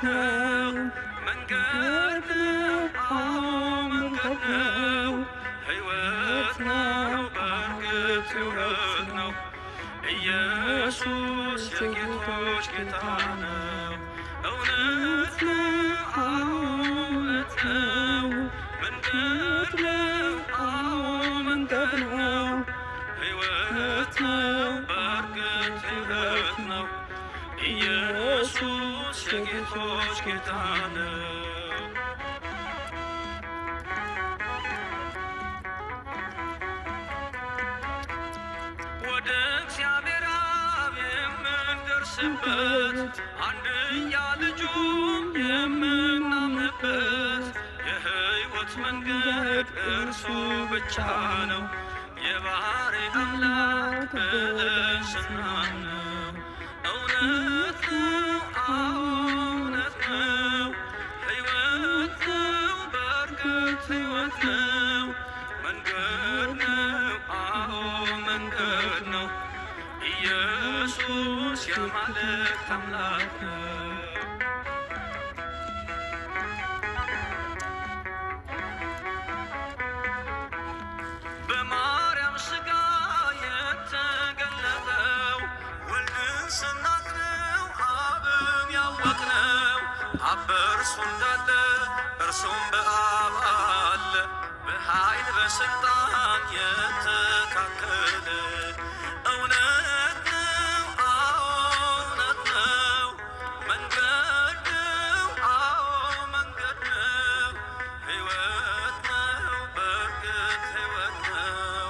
ነው መንገድ ነው መንገድ ነው ሕይወት ነው በእርግጥ ሕይወት ነው ኢየሱስ የጌቶች ጌታ ነው እውነት ነው እውነት ነው መንገድ ነው መንገድ ነው ሕይወት ነው በእርግጥ ሕይወት ነው ኢየሱስ የጌቶች ጌታ ነው ወደ እግዚአብሔር አብ የምንደርስበት አንድያ ልጁን የምናምንበት የሕይወት መንገድ እርሱ ብቻ ነው የባሕርይ አምላክ በእስና ነው እውነት ነው እውነት ነው ሕይወት ነው በእርግጥ ሕይወት ነው መንገድ ነው መንገድ ነው ኢየሱስ የአማልክት አምላክ ነው በማርያም ሥጋ የተገለጠው ወልድን ስናቅነው አብን ያወቅነው አብ በእርሱ እንዳለ እርሱም በአብ አለ በኃይል በሥልጣን የተካከለ እውነት ነው እውነት ነው መንገድ ነው መንገድ ነው ሕይወት ነው በእርግጥ ሕይወት ነው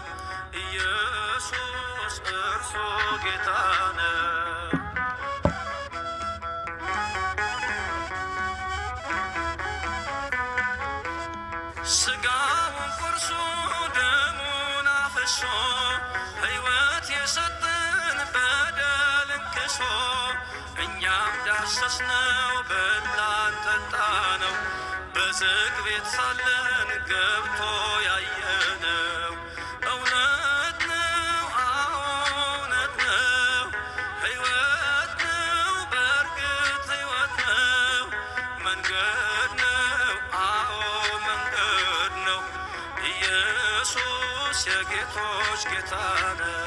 ኢየሱስ እርሱ ጌታ ነው ሥጋውን ቆርሶ ደሙን አፍሶ ሕይወት የሰጠን በደልን ክሶ እኛም ዳሰስነው በላን ጠጣነው በዝግ ቤት ሳለን ገብቶ ያየነው እውነት ነው እውነት ነው ሕይወት ነው በእርግጥ ሕይወት ነው መንገድ ነው መንገድ ነው ኢየሱስ የጌቶች ጌታ ነው